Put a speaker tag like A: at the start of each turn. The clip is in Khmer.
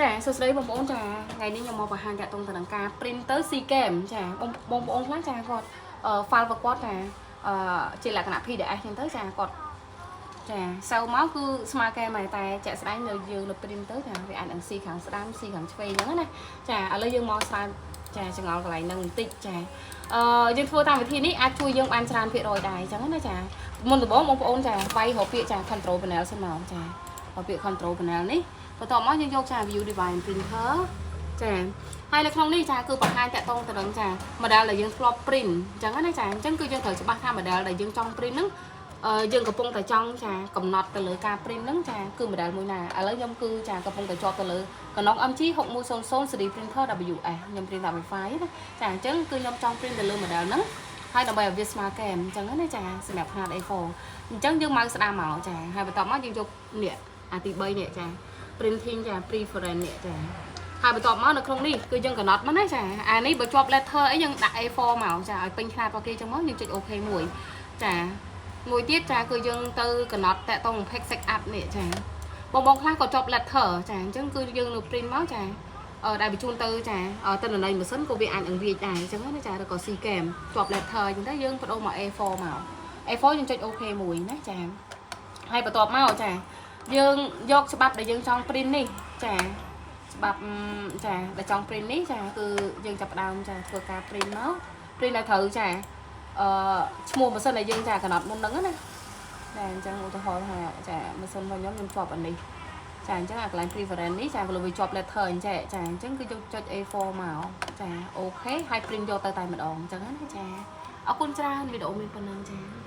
A: ចាសួស្តីបងប្អូនចាថ្ងៃនេះខ្ញុំមកបង្ហាញតាក់ទងទៅនឹងការ printer C game ចាបងប្អូនខ្លះចាគាត់ file របស់គាត់ចាជាលក្ខណៈ PDF ចឹងទៅចាគាត់ចាសៅមកគឺស្មើgameតែចាក់ស្ដែងនៅយើងនៅ printer ចាវាអាចនឹង C ខាងស្ដាំ C ខាងឆ្វេងចឹងណាចាឥឡូវយើងមកស្រាវចាចងល់កន្លែងហ្នឹងបន្តិចចាយើងធ្វើតាមវិធីនេះអាចជួយយើងបានច្រើនភាគរយដែរចឹងណាចាមុនដំបូងបងប្អូនចាវាយរកពាក្យចា control panel សិនមកចារកពាក្យ control panel នេះបន្ទាប់មកយើងយកចា view device printer ចាហើយនៅក្នុងនេះចាគឺបង្ហាញតាក់ទងទៅនឹងចា model ដែលយើងធ្លាប់ print អញ្ចឹងណាចាអញ្ចឹងគឺយើងត្រូវច្បាស់ថា model ដែលយើងចង់ print ហ្នឹងយើងកំពុងតែចង់ចាកំណត់ទៅលើការ print ហ្នឹងចាគឺ model មួយណាឥឡូវខ្ញុំគឺចាកំពុងតែជាប់ទៅលើកណ្ដុង MG 6100 series printer WS ខ្ញុំ print តាម Wi-Fi ណាចាអញ្ចឹងគឺខ្ញុំចង់ print ទៅលើ model ហ្នឹងហើយដើម្បីឲ្យវាស្មើកែមអញ្ចឹងណាចាសម្រាប់ຂະຫນាត A4 អញ្ចឹងយើងមកស្ដាំមកចាហើយបន្ទាប់មកយើងយកនេះអាទី3នេះចា printing ចា preference នេះចាហើយបន្ទាប់មកនៅក្នុងនេះគឺយើងកំណត់មកណាចាអានេះបើជាប់ letter អីយើងដាក់ A4 មកចាឲ្យពេញຂະຫນាតរបស់គេចឹងមកយើងចុច OK មួយចាមួយទៀតចាគឺយើងទៅកំណត់តាក់ទង pack set up នេះចាបងខ្លះក៏ជាប់ letter ចាអញ្ចឹងគឺយើងនៅ print មកចាដែលបញ្ជូនទៅចាទៅនៅនៃម៉ាស៊ីនក៏វាអាចនឹងវាចដែរអញ្ចឹងណាចាឬក៏ C game ជាប់ letter អញ្ចឹងទៅយើងបដូរមក A4 មក A4 យើងចុច OK មួយណាចាហើយបន្ទាប់មកចាយើងយកច្បាប់ដែលយើងចង់ print នេះចាច្បាប់ចាដែលចង់ print នេះចាគឺយើងចាប់ផ្ដើមចាធ្វើការ print មក print ឲ្យត្រូវចាឈ្មោះម៉ាស៊ីនដែលយើងចាកំណត់មុនហ្នឹងណាចាអញ្ចឹងឧទាហរណ៍ថាចាម៉ាស៊ីនរបស់ខ្ញុំជាប់អានេះចាអញ្ចឹងអាកន្លែង preference នេះចាក៏វាជាប់ letter អញ្ចឹងចាអញ្ចឹងគឺយើងចុច A4 មកចាអូខេហើយ print យកទៅតែម្ដងអញ្ចឹងណាចាអរគុណច្រើនវីដេអូមានប៉ុណ្ណឹងចា